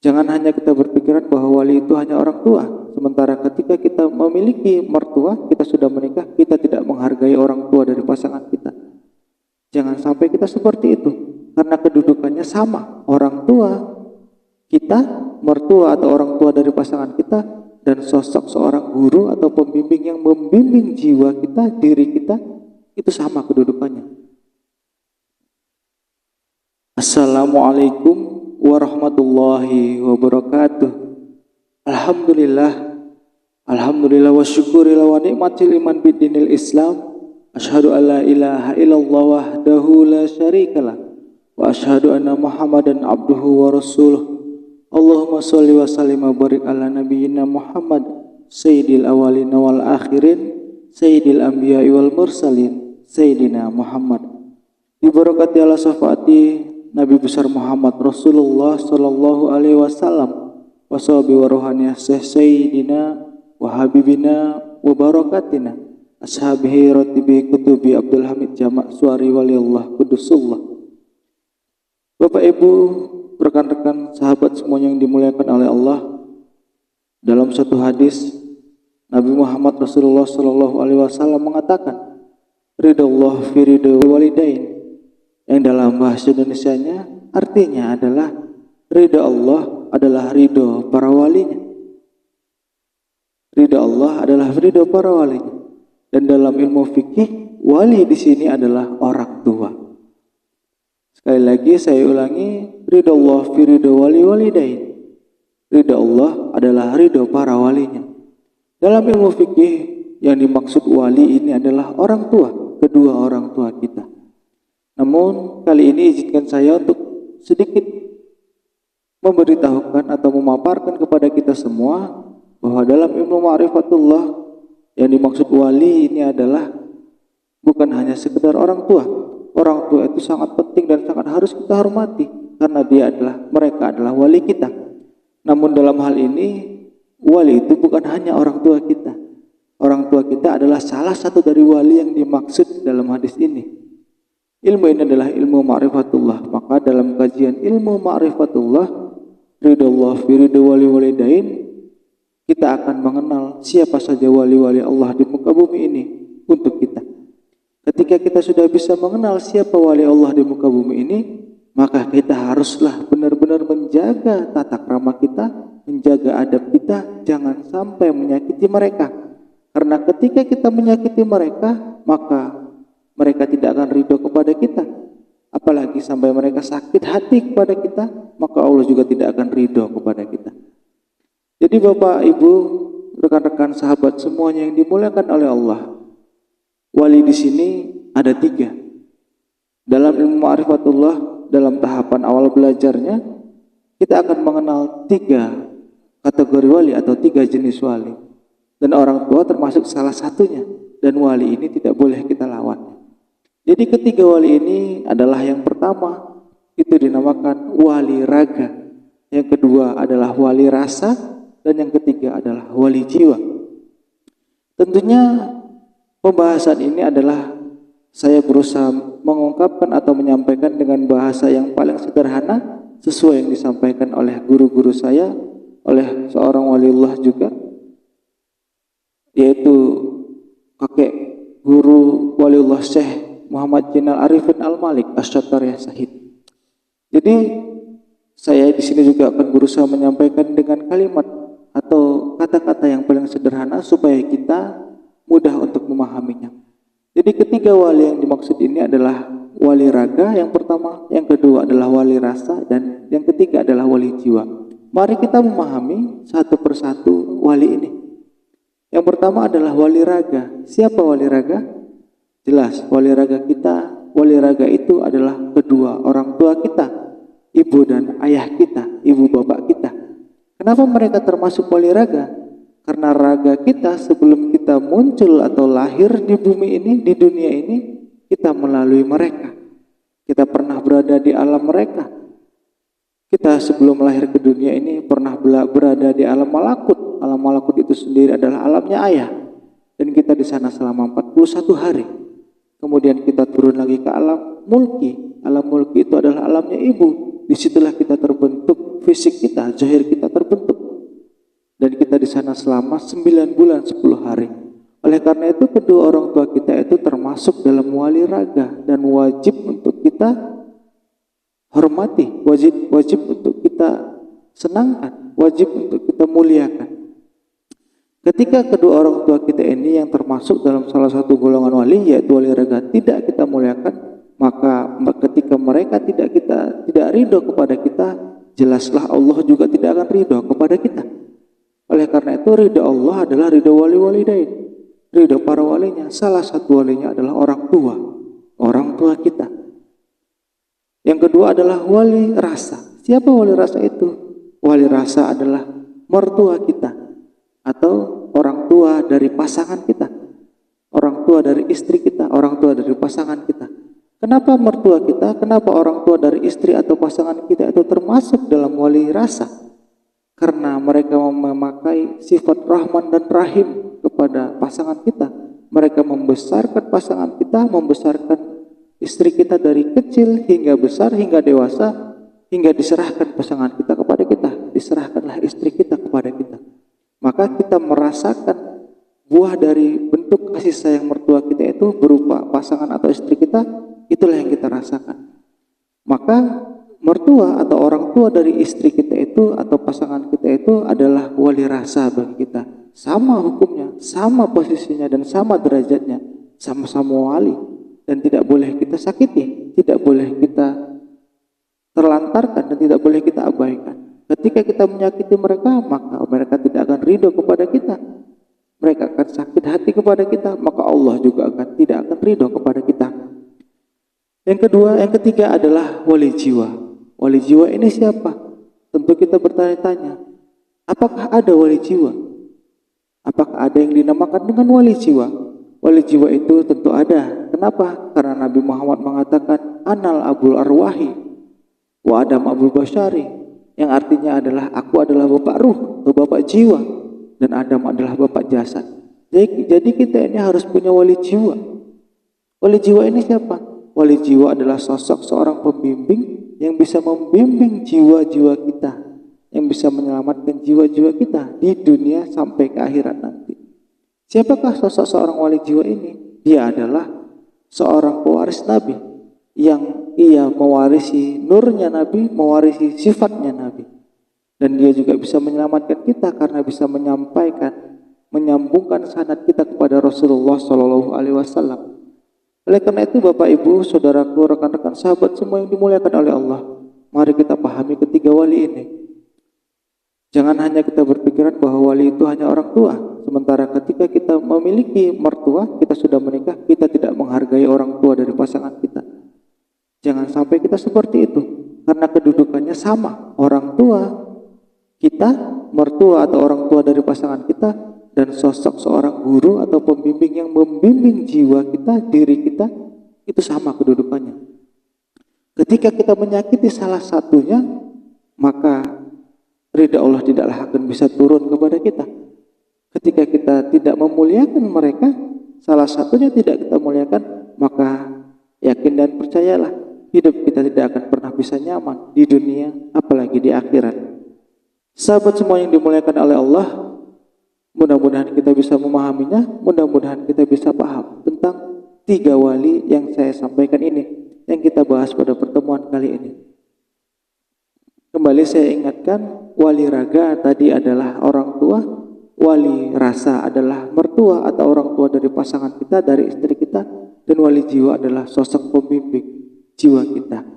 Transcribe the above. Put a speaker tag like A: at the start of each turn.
A: Jangan hanya kita berpikiran bahwa wali itu hanya orang tua. Sementara ketika kita memiliki mertua, kita sudah menikah, kita tidak menghargai orang tua dari pasangan kita. Jangan sampai kita seperti itu. Karena kedudukannya sama. Orang tua kita, mertua atau orang tua dari pasangan kita, dan sosok seorang guru atau pembimbing yang membimbing jiwa kita, diri kita, itu sama kedudukannya. Assalamualaikum warahmatullahi wabarakatuh. Alhamdulillah wa syukurillah wa ni'matil iman bidinil Islam. Asyhadu an la ilaha illallah wahdahu la syarikalah wa asyhadu anna Muhammadan abduhu wa rasuluh. Allahumma sholli wa sallim wa barik ala nabiyyina Muhammad sayyidil awwalin wal akhirin sayyidil anbiya'i wal mursalin sayyidina Muhammad. Dibarakati ala syafaati Nabi besar Muhammad Rasulullah sallallahu alaihi wasallam wa sahbihi wa rohaniyah sayyidina wa habibina wa barakatina ashabihi ratibi kutubi Abdul Hamid Jamak Suari Waliullah Kudusullah. Bapak Ibu, rekan-rekan sahabat semuanya yang dimuliakan oleh Allah, dalam satu hadis Nabi Muhammad Rasulullah sallallahu alaihi wasallam mengatakan, ridallah fi ridha walidain, yang dalam bahasa Indonesianya artinya adalah ridha Allah adalah ridha para walinya. Ridha Allah adalah ridha para walinya. Dan dalam ilmu fikih, wali di sini adalah orang tua. Sekali lagi saya ulangi, ridha Allah fi ridha walidain. Ridha Allah adalah ridha para walinya. Dalam ilmu fikih yang dimaksud wali ini adalah orang tua, kedua orang tua kita. Namun kali ini izinkan saya untuk sedikit memberitahukan atau memaparkan kepada kita semua bahwa dalam ilmu ma'rifatullah yang dimaksud wali ini adalah bukan hanya sekedar orang tua. Orang tua itu sangat penting dan sangat harus kita hormati karena mereka adalah wali kita. Namun dalam hal ini wali itu bukan hanya orang tua kita. Orang tua kita adalah salah satu dari wali yang dimaksud dalam hadis ini. Ilmu ini adalah ilmu ma'rifatullah. Maka dalam kajian ilmu ma'rifatullah, ridallah fi ridha walidain, kita akan mengenal siapa saja wali-wali Allah di muka bumi ini untuk kita. Ketika kita sudah bisa mengenal siapa wali Allah di muka bumi ini, maka kita haruslah benar-benar menjaga tata krama kita, menjaga adab kita, jangan sampai menyakiti mereka. Karena ketika kita menyakiti mereka, maka mereka tidak akan ridho kepada kita. Apalagi sampai mereka sakit hati kepada kita, maka Allah juga tidak akan ridho kepada kita. Jadi Bapak, Ibu, rekan-rekan sahabat semuanya yang dimuliakan oleh Allah, wali di sini ada 3. Dalam ilmu ma'rifatullah, dalam tahapan awal belajarnya, kita akan mengenal 3 kategori wali atau 3 jenis wali. Dan orang tua termasuk salah satunya. Dan wali ini tidak boleh kita lawan. Jadi ketiga wali ini adalah yang pertama itu dinamakan wali raga, yang kedua adalah wali rasa, dan yang ketiga adalah wali jiwa. Tentunya pembahasan ini adalah saya berusaha mengungkapkan atau menyampaikan dengan bahasa yang paling sederhana sesuai yang disampaikan oleh guru-guru saya, oleh seorang waliullah juga, yaitu kakek guru waliullah Syekh Muhammad Jinal Arifin Al-Malik Asy-Syattariyah Syahid. Jadi saya di sini juga akan berusaha menyampaikan dengan kalimat atau kata-kata yang paling sederhana supaya kita mudah untuk memahaminya. Jadi ketiga wali yang dimaksud ini adalah wali raga yang pertama, yang kedua adalah wali rasa, dan yang ketiga adalah wali jiwa. Mari kita memahami satu persatu wali ini. Yang pertama adalah wali raga. Siapa wali raga? Jelas, wali raga kita, wali raga itu adalah kedua orang tua kita, ibu dan ayah kita, ibu bapak kita. Kenapa mereka termasuk wali raga? Karena raga kita sebelum kita muncul atau lahir di bumi ini, di dunia ini, kita melalui mereka. Kita pernah berada di alam mereka. Kita sebelum lahir ke dunia ini pernah berada di alam malakut. Alam malakut itu sendiri adalah alamnya ayah. Dan kita di sana selama 41 hari. Kemudian kita turun lagi ke alam mulki. Alam mulki itu adalah alamnya ibu. disitulah kita terbentuk, fisik kita, zahir kita terbentuk. Dan kita di sana selama 9 bulan 10 hari. Oleh karena itu kedua orang tua kita itu termasuk dalam wali raga dan wajib untuk kita hormati, wajib untuk kita senangkan, wajib untuk kita muliakan. Ketika kedua orang tua kita ini yang termasuk dalam salah satu golongan wali, yaitu wali raga, tidak kita muliakan, maka ketika mereka tidak ridho kepada kita, jelaslah Allah juga tidak akan ridho kepada kita. Oleh karena itu ridho Allah adalah ridho wali-walidain, ridho para walinya. Salah satu walinya adalah orang tua kita. Yang kedua adalah wali rasa. Siapa wali rasa itu? Wali rasa adalah mertua kita atau orang tua dari pasangan kita, orang tua dari istri kita, orang tua dari pasangan kita. Kenapa mertua kita, kenapa orang tua dari istri atau pasangan kita itu termasuk dalam wali rasa? Karena mereka memakai sifat Rahman dan Rahim kepada pasangan kita. Mereka membesarkan pasangan kita, membesarkan istri kita dari kecil hingga besar, hingga dewasa, hingga diserahkan pasangan kita kepada kita. Diserahkanlah istri kita kepada kita. Maka kita merasakan buah dari bentuk kasih sayang mertua kita itu berupa pasangan atau istri kita, itulah yang kita rasakan. Maka mertua atau orang tua dari istri kita itu atau pasangan kita itu adalah wali rasa bagi kita. Sama hukumnya, sama posisinya dan sama derajatnya, sama-sama wali. Dan tidak boleh kita sakiti, tidak boleh kita terlantarkan dan tidak boleh kita abaikan. Ketika kita menyakiti mereka, maka mereka tidak akan ridho kepada kita. Mereka akan sakit hati kepada kita, maka Allah juga tidak akan ridho kepada kita. Yang ketiga adalah wali jiwa. Wali jiwa ini siapa? Tentu kita bertanya-tanya, apakah ada wali jiwa? Apakah ada yang dinamakan dengan wali jiwa? Wali jiwa itu tentu ada. Kenapa? Karena Nabi Muhammad mengatakan, Anal Abul Arwahi wa Adam Abul Bashari, yang artinya adalah aku adalah bapak ruh atau bapak jiwa, dan Adam adalah bapak jasad. Jadi kita ini harus punya wali jiwa. Wali jiwa ini siapa? Wali jiwa adalah sosok seorang pembimbing yang bisa membimbing jiwa-jiwa kita, yang bisa menyelamatkan jiwa-jiwa kita di dunia sampai ke akhirat nanti. Siapakah sosok seorang wali jiwa ini? Dia adalah seorang pewaris Nabi, yang ia mewarisi nurnya Nabi, mewarisi sifatnya Nabi. Dan dia juga bisa menyelamatkan kita karena bisa menyampaikan, menyambungkan sanad kita kepada Rasulullah Shallallahu Alaihi Wasallam. Oleh karena itu Bapak Ibu, saudaraku, rekan-rekan sahabat semua yang dimuliakan oleh Allah, mari kita pahami ketiga wali ini. Jangan hanya kita berpikiran bahwa wali itu hanya orang tua. Sementara ketika kita memiliki mertua, kita sudah menikah, kita tidak menghargai orang tua dari pasangan kita. Jangan sampai kita seperti itu, karena kedudukannya sama. Orang tua kita, mertua atau orang tua dari pasangan kita, dan sosok seorang guru atau pembimbing yang membimbing jiwa kita, diri kita, itu sama kedudukannya. Ketika kita menyakiti salah satunya, maka ridha Allah tidaklah akan bisa turun kepada kita. Ketika kita tidak memuliakan mereka, salah satunya tidak kita muliakan, maka yakin dan percayalah, hidup kita tidak akan pernah bisa nyaman di dunia, apalagi di akhirat. Sahabat semua yang dimuliakan oleh Allah, mudah-mudahan kita bisa memahaminya, mudah-mudahan kita bisa paham tentang tiga wali yang saya sampaikan ini, yang kita bahas pada pertemuan kali ini. Kembali saya ingatkan, wali raga tadi adalah orang tua, wali rasa adalah mertua atau orang tua dari pasangan kita, dari istri kita, dan wali jiwa adalah sosok pembimbing jiwa kita.